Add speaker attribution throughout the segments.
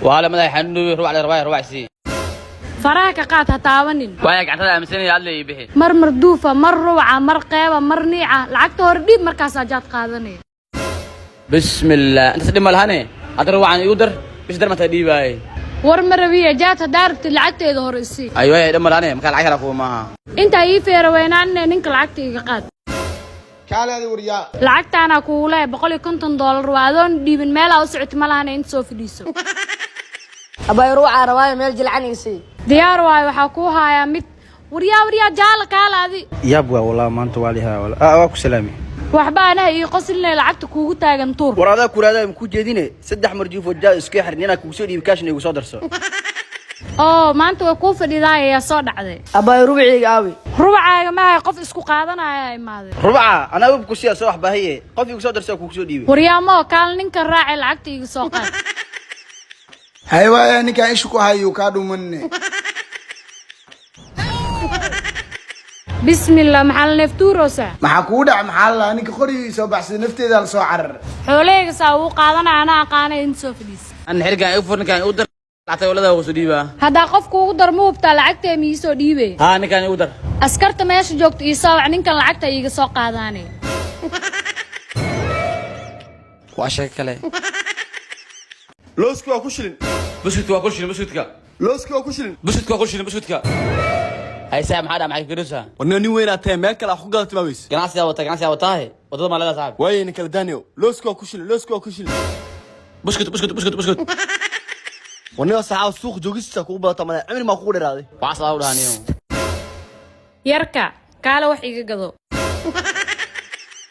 Speaker 1: وهلا مدى حنو روح على رواي سي
Speaker 2: فراك قات هتاونين
Speaker 1: وايا قعدتها امسني يالله يبخي
Speaker 2: مر مردوفه مر روعه مر قيبه مر نيعه لعقت هورديب markaas aad qaadanay
Speaker 1: بسم الله انت سدي مالهانه ادر وعن يودر بس در ما تديباي
Speaker 2: war marabiya jaata daarti lacagteeda hor isii
Speaker 1: ايوه يا دمالهانه ما كان lacag ku maaha
Speaker 2: inta ii feeraweynaan ninka lacagtiga qaad
Speaker 3: kaaleedi wariya
Speaker 2: lacagtaana ku leey $150 waa adoon dhiibin meel aad u socot malaana inta soo fadhiiso
Speaker 4: abay ruuca rawaay meel jilcanaysi
Speaker 2: diyaar waay waxa ku haaya mid wariya jaala kaalaadi
Speaker 5: yabwa walaa maanta waliha waa ku salaami
Speaker 2: waxba anaha ii qosilnay lacagta kuugu taagan tuur
Speaker 5: waraada kuraada ku jeedine saddex marjuuf oo jaa isku xirnina ku soo dhiib kaashna igu soo darso
Speaker 2: maanta way ku fadhidaaya soo dhacday
Speaker 4: abay ruuciga aawi
Speaker 2: ruucaaga ma qof isku qaadanaya imaaday
Speaker 5: ruuca ana wab ku siya soo wax baahiye qof igu soo darso ku soo dhiibay
Speaker 2: wariyaamo kaal ninka raacay lacagta igu soo qaad
Speaker 3: haywaya ninka ishu ku hayo ka dhumanne
Speaker 2: بسم الله محل نفتوروسا
Speaker 3: maxaa kugu dhac maxaa la ninka qoriga soo baxsay nafteeda la soo carar
Speaker 2: xooleyga saa uu qaadana ana aqaana in soo fadhiis
Speaker 1: an xirkan ay furnikan u dar lacagta walada oo soo dhiiba
Speaker 2: hada qofku ugu dar muubta lacagta mi soo dhiibay
Speaker 1: ha ninkan u dar
Speaker 2: askarta meesha joogto ii soo ninkan lacagta iga soo qaadaanay
Speaker 1: waa shay kale
Speaker 5: looska waa ku shilin
Speaker 1: buskudka
Speaker 5: looska waa ku shilin
Speaker 1: buskudka هاي ساعة محدا معك فيروسها
Speaker 5: ونني وين أتى ما كلا خقة تماويس
Speaker 1: جناسي وطاهي وضد ما لا صعب
Speaker 5: وين كلا دانيو لوسكو كوشل
Speaker 1: بسكت
Speaker 5: وني ساعة السوق جوجيستا كوبا طبعا عمري ما أقول هذا
Speaker 1: وعصا ورانيو
Speaker 2: يركع قال وحي قضو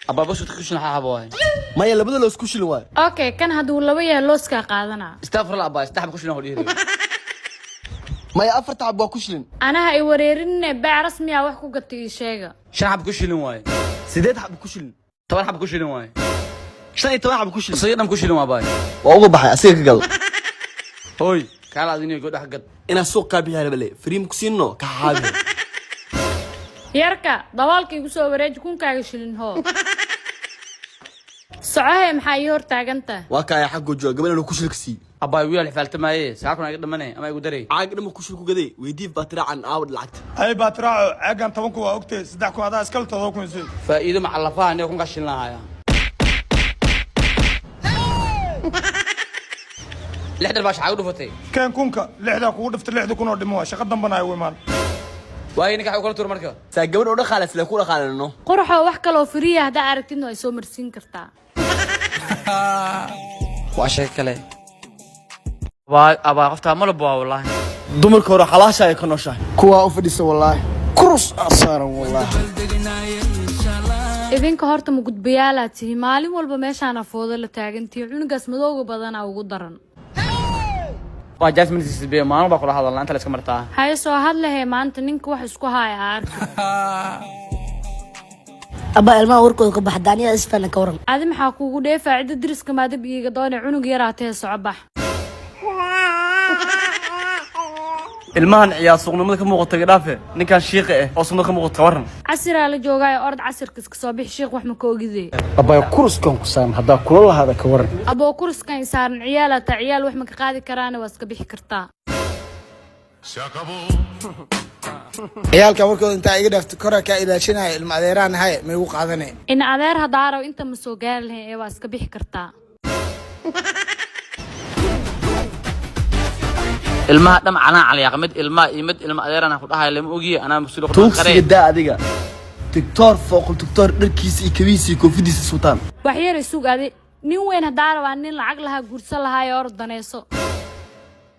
Speaker 1: أبا بسكت كوشل حابوي
Speaker 5: ما يلا بدل لوسكو شلون
Speaker 2: اوكي كان هدو لويه لوسكا قادنا
Speaker 1: استغفر الله أبا استحب كوشل هو ديري
Speaker 5: ما يأفرت عبوا كوشلين
Speaker 2: أنا هاي وريرين باع رسمي أو حكو قتي شيء
Speaker 1: شن حب كوشل واي
Speaker 5: سيدات حب كوشلين
Speaker 1: طبعا حب كوشل واي
Speaker 5: شنو طبعا حب كوشلين
Speaker 1: صيرنا كوشل ما باي
Speaker 5: وأوقف بحي أسيك قال
Speaker 1: هوي كان عايزين يقول حقت
Speaker 5: أنا سوق كابي هذا بلي فريم كوسينو كحاجة
Speaker 2: يركع ضوالك يقصوا وريج كون كاغشلين هو سعاه محايور تاجنته
Speaker 5: وكاي حقه جو قبل إنه كوشل كسي
Speaker 1: أبا ويا حفلت ما إيه ساكن أقدر مني أما يقول دري
Speaker 5: عاقد ما كوشل كذي ويديف باترا عن عاود العقد
Speaker 6: هاي باترا عقام تبونكو وقتي صدقكم هذا اسكال تذوقون زين
Speaker 1: فإذا مع اللفاه إنه يكون قشلنا هاي لحد باش عاودوا فتي
Speaker 6: كان كونكا لحدا كو دفت لحدا كونو دموا شقه دنبنا ويمان
Speaker 1: واي نك حقول تور مركه
Speaker 5: ساقبل وده خالص لا كولا خالنا
Speaker 2: قرحه wax kale oo firiya hada aragtino ay soo marsiin kartaa
Speaker 1: waa shay kale aba qofta ma labo wallahi
Speaker 5: dumarka hore xalaasha ay ka nooshahay
Speaker 3: kuwa u fadhiisa wallahi kurus asaaran wallahi
Speaker 2: idinka horta ma gudbiyaalaati maalin walba meeshaan afoodo la taagantii cunugaas madowga badana ugu daran
Speaker 1: waa jasmin sisbe maano ba kula hadalna inta la iska martaa
Speaker 2: hay soo hadlahay maanta ninka wax isku haaya arki
Speaker 4: abay ilmaha warkooda ka baxdaaniya isfana ka waran
Speaker 2: adi maxaa kuugu dheefaa cidda diriska maadab iiga doona cunug yaraatee socobax
Speaker 5: ilmahan ciyaar suuqnimada ka muuqata gadaafe ninkan shiiqe oo suuqnimada ka muuqata waran
Speaker 2: casira la joogay orod casirka iska soo bix sheekh wax ma ka ogidee
Speaker 3: abay kuruskan ku saaran hada kula lahada ka waran
Speaker 2: abo kurskan saaran ciyaal wax ma ka qaadi karaan waa iska bixi kartaa
Speaker 3: ciyaalka warkooda inta iga dhaafto kora ka ilaashinay ilma adeeraan hay ma igu qaadanay
Speaker 2: in adeer hadaaro inta ma soo gaar lahayn waa iska bixi kartaa
Speaker 1: ilmaha dham cana cali yaqmid ilma adeerana ku dhahay lama ogiye ana masuul
Speaker 5: qareen tuugsiga daa adiga tiktor fooqul tiktor dharkiisa iyo kabiisi koofidiisa sultaan
Speaker 2: wax yar isuug adi nin weyn hadaaro waa nin lacag laha guursan lahaay or daneeso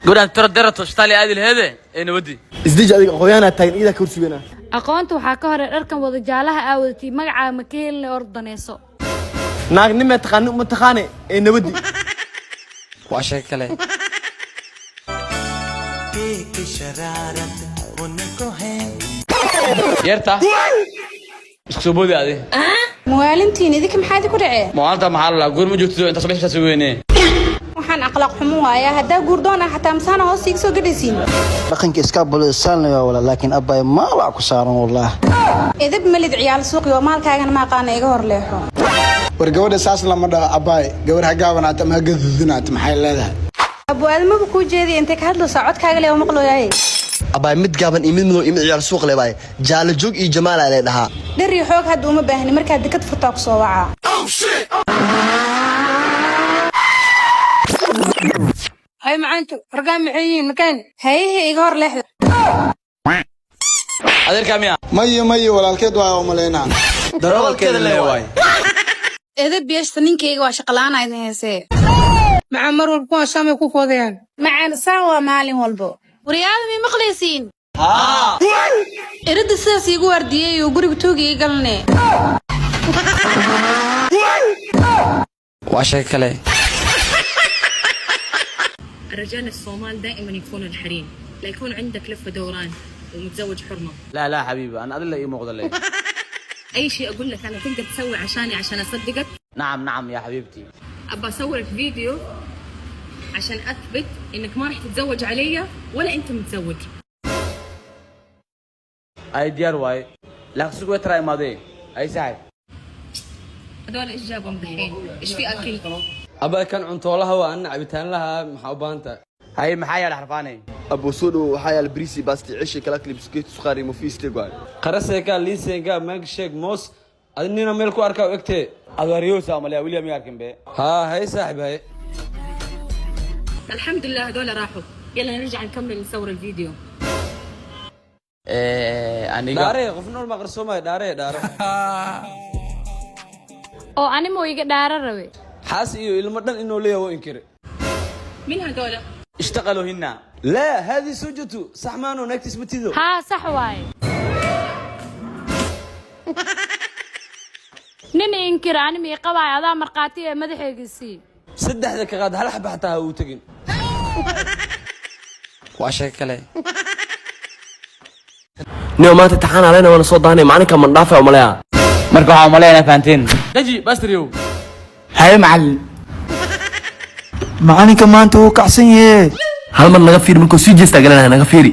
Speaker 1: gabadha tiro darato shtaali aadil hede ee nabadi
Speaker 5: isdij adiga qoyaana taagan ida ka horsigana
Speaker 2: aqoonta waxa ka hore dharkan wada jaalaha aawadtii magaca ma ka helin or daneeso
Speaker 5: naag nima taqaani ee nabadi
Speaker 1: waa shay kale
Speaker 7: एक शरारत उनको है
Speaker 1: يرتا isku boodi adi
Speaker 8: موالنتين idinka maxaad ku dhacay
Speaker 1: maanta maxaa la guur ma joogto inta sameeyay saweene
Speaker 8: waxaan aqlaq xumo waaya hada guurdoona xataa masana hoos iig soo gadhaysiin
Speaker 3: dhaqanka iska bulisanaya wala laakiin abay ma la ku saaran wallahi
Speaker 8: idib malid ciyaal suuq iyo maalkaagan ma aqaan iga hor leexo
Speaker 3: war gabadha saas lama dhaa abay gabar hagaabanaata ma gadudinaata maxay leedahay
Speaker 8: أبو آدم ما بكون جدي أنت كهدلو ساعات كاغلي يوم مقلو ياي
Speaker 9: أبا مد قابن إيمن منو إيمن عيال سوق لي باي جال جوج إي جمال على لها
Speaker 8: دري حوق هاد وما باهني مركا دكت فتاك صواعا
Speaker 4: هاي معانتو رقام معين مكان
Speaker 8: هي إيغور لحظة
Speaker 1: adeerkaa miya
Speaker 3: maya walaalkeed waa umaleynaa
Speaker 1: darawalkeeda le waay
Speaker 8: إذا بيشت نينكيغا waa shaqalaan ay heesee
Speaker 4: مع مرور كون سامي كو فوديان
Speaker 8: macaan saan waa maalin walbo wariyaada mi maqlaysiin irida sidaas igu wardiyay oo guriga toogay galne
Speaker 1: waa shay kale
Speaker 10: الرجال الصومال دائما يكون الحريم لا يكون عندك لفة دوران ومتزوج حرمة.
Speaker 1: لا حبيبي انا ادل ايه مغضى ليه
Speaker 10: اي شيء اقول لك انا تقدر تسوي عشاني عشان اصدقك.
Speaker 1: نعم يا حبيبتي
Speaker 10: ابى اصورك فيديو عشان اثبت انك ما راح تتزوج علي ولا انت متزوج.
Speaker 1: اي ديار واي لا سوق تراي ماضي اي ساعه
Speaker 10: هذول ايش جابهم دحين؟ ايش في اكل؟
Speaker 5: أبا كان عنتولها وأنا عبيتان لها محاوبانتا
Speaker 1: هاي محايا الحرفاني
Speaker 9: أبو سودو حيا البريسي باستي عيشي كلاكلي بسكيت سخاري مفيس تيغوان
Speaker 5: قرسيكا ليسيكا ماك شيك موس أدنينا ميلكو أركا وإكتي
Speaker 1: أدواريوسا ماليا ويليام ياركن بي
Speaker 5: هاي صاحب هاي
Speaker 10: الحمد لله هذول راحوا. يلا نرجع نكمل نصور الفيديو.
Speaker 1: أنا
Speaker 5: داري غفنور مقرسومة داري
Speaker 2: oo animo iga dhaara rabe
Speaker 5: حاس إيو المدن إنه ليه وإنكري
Speaker 10: مين هذول؟
Speaker 1: اشتغلوا هنا
Speaker 5: لا هذه سوجته صحمانو نكتس بتيدو
Speaker 2: haa sax waaye nin inkira animo i qabaay adaa marqaati ee madaxeegiisii
Speaker 5: سدح ذاك غاد هل حب حتى هو تجين
Speaker 1: waa shay kale
Speaker 9: نيو ما تتحان علينا وانا صوت داني معنى من دافع وملايا
Speaker 1: marka waxaa umaleynaa fahanteen daji bastriyow
Speaker 3: haye macallin macalinka maanta wuu kacsan yahe
Speaker 9: هل من نغفير منكو سيجيستا قلنا نغفيري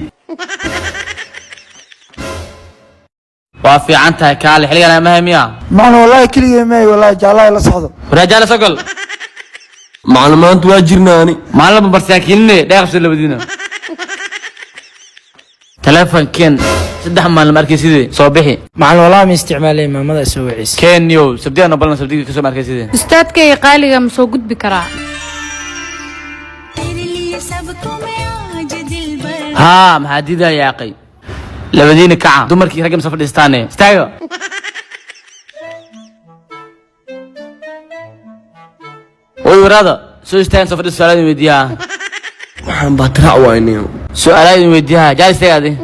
Speaker 1: waa fiican tahay kaale xilligan ma hamiya
Speaker 3: macna wallahi keligay may wallahi jaalay la socdo
Speaker 1: waraajala sogol
Speaker 9: معلومات واجرناني
Speaker 1: maalin barsaakiinne dheeqsi labadiina telefonken saddex maalin arkay sidii soo bixi
Speaker 11: macallin wallahi ma isticmaalay maamada soo wiciis
Speaker 1: kenyo sabdiina balan sabdiga ka soo markay sidii
Speaker 2: ustaadkay qaaliga ma soo gudbi karaa
Speaker 1: ها محددة يا أخي لبدين كعا دمر كي رقم سفر استاني استايو وي ورادة سو استان سفر السؤالين ويديها
Speaker 9: وحن بطرع وينيو
Speaker 1: سؤالين ويديها جالس تيادي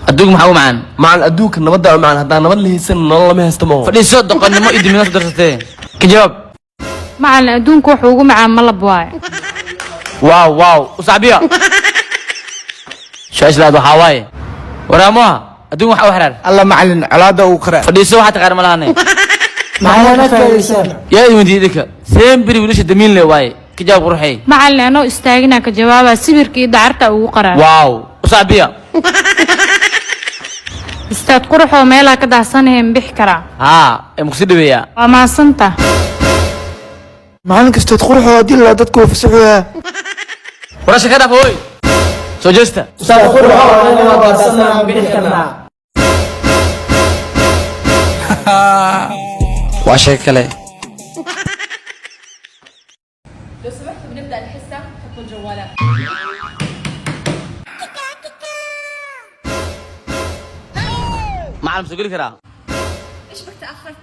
Speaker 1: أدوك محاو معان
Speaker 9: مع الأدوك نبدأ معنا هذا نبدأ اللي هيسن والله ما هستمو
Speaker 1: فدي صدق أن ما يدي من ناس درستين كجواب
Speaker 2: macallin adduunku wuxuu ugu macaan malab waaye
Speaker 1: واو وصعبية شو أشلاء دو حواي وراموها أدوك محاو حرار
Speaker 3: alla macallin colaada uu qara
Speaker 1: فدي سو حتى غير ملاني
Speaker 3: macallin faa'iideysan
Speaker 1: يا يودي ذيك سين بري وليش الدمين لي واي كجاب روحي
Speaker 2: macallin anoo istaagina ka jawaaba sawirkii dacarta ugu qaraa
Speaker 1: واو وصعبية
Speaker 2: istaad quruxoo meelaa ka daahsanaheen bixi karaa
Speaker 1: ها مقصد بيا
Speaker 2: waa maasanta
Speaker 3: macallin kastood quruxoo hadii la dadku fasaxoyaa
Speaker 1: ولا شكرا فوي سوجستا
Speaker 11: ustaad qurxo inaan baarsanaa bixi karnaa
Speaker 1: واشي كله
Speaker 10: لو سمحتوا بنبدأ الحصة حطوا الجوالات.
Speaker 1: معلم سوقي كرا
Speaker 10: ايش بك تأخرت؟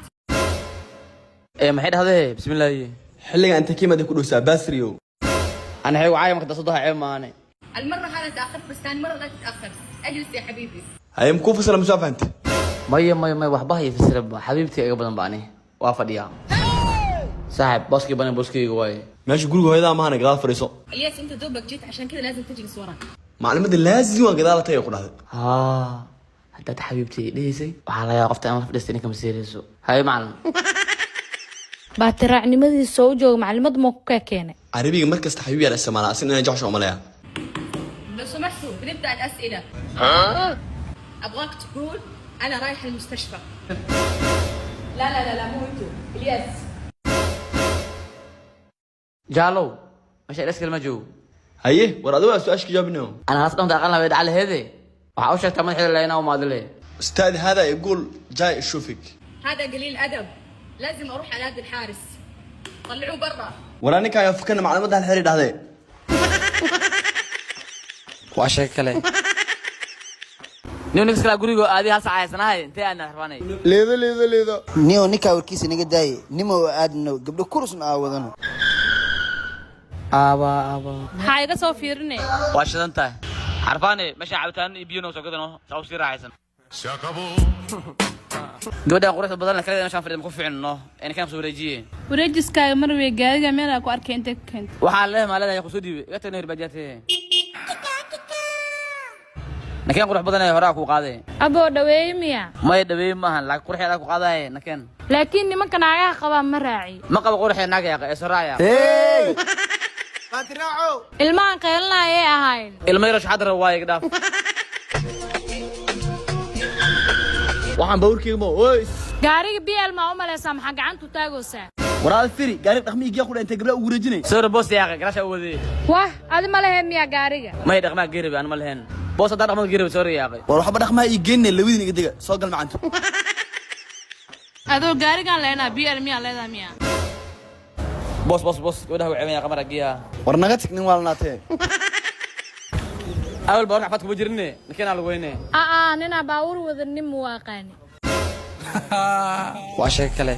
Speaker 1: ايه ما حد هذا بسم الله
Speaker 9: حلقة أنت كيما دي كدوسا باسريو
Speaker 1: انا حيو عايم كنت صدها عيب ما انا
Speaker 10: المرة هذا تأخرت بس ثاني مرة لا تتأخر. اجلس يا حبيبي.
Speaker 9: هاي مكوفس ولا مسافة أنت
Speaker 1: مية وحبها في السرب حبيبتي قبل باني وافديها صاحب بوسكي بني بوسكي جواي
Speaker 9: ماشي قولوا هذا ما أنا قدال فريسو
Speaker 10: الياس انت دوبك جيت عشان كذا لازم تجلس وراك.
Speaker 9: معلومات لازم قدال تيجي قدال
Speaker 1: ها حتى حبيبتي ليسي وحالا يا قفت انا فلسطيني كم سيريسو هاي معلم
Speaker 2: baatiraacnimadii soo jooga macallimad ma ku keenay
Speaker 9: عربي مركز تحبيبي على السماء أصلا أنا جوش عمليا
Speaker 10: لو سمحتوا بنبدأ الأسئلة. أبغاك تقول أنا رايح المستشفى. لا مو انتوا. الياس.
Speaker 1: جالو مش الاسك المجو
Speaker 9: haye war adigu waa su'aashka jawaabino
Speaker 1: انا اصلا داقلنا بيد على هذه وحاوش اكتر من حل لنا وما ادري
Speaker 9: استاذ هذا يقول جاي اشوفك
Speaker 10: هذا قليل ادب لازم اروح على نادي الحارس طلعوه برا
Speaker 9: wala ninka ayaa fikirna macluumaadka hal xiriir dhahday
Speaker 1: waa sheeg kale nin niska la guriga aadi hal saacaysanay intee aan xirfanay
Speaker 3: leedo
Speaker 12: niyo ninka warkiisa naga daayay nimo aadno gabdho kurusna aawadano
Speaker 1: aba
Speaker 2: maxaa iga soo fiirinay
Speaker 1: waa shidantahay xarfaane meesha cabitaan iyo biyo noo soo gadano saw si raacaysan gabadha quruxda badan kale meesha fadhiyo ku fiicno in kan soo wareejiye
Speaker 2: wareejiskaaga mar way gaariga meel ku arkay inta keent
Speaker 1: waxaan leeyahay maalada ku soo dhiibay iga tagno hirbajatee nakeen qurux badan ay hore ku qaaday
Speaker 2: abo dhaweey miya
Speaker 1: may dhaweey maahan la qurxeeda ku qaaday nakeen
Speaker 2: laakiin nimanka naagaha qaba ma raaci
Speaker 1: ma qabo qurxeeda naaga ee saraaya
Speaker 3: qatiraaco
Speaker 2: ilmahan qeylnaa ay ahayn
Speaker 1: ilma yar shaxadar waa iga dhaaf waxaan bawrkii mo oys
Speaker 2: gaariga BL ma u maleysaa maxaa gacantu taagoosaa
Speaker 5: waraad firi gaari dhaqmiga ku dhintay gabdha ugu wareejinay
Speaker 1: soo boos yaaqay garasha wadee
Speaker 2: wah adi ma lahayn miya gaariga
Speaker 1: may dhaqmaa geerib aan ma lahayn boos hadda dhaqmaa geerib soo yaaqay
Speaker 5: war waxba dhaqmaa ii geenne labadin iga diga soo gal macanta
Speaker 2: adoo gaarigan leena BL miya leedaa miya
Speaker 1: boos gabadha way ceemayaan qamar agiya
Speaker 5: war naga tag nin waalnaatee
Speaker 1: awal baa waxaad ku jirnay nakeen aan lagweyne
Speaker 2: nina baawur wadanin mu waaqaani
Speaker 1: waa sheeg kale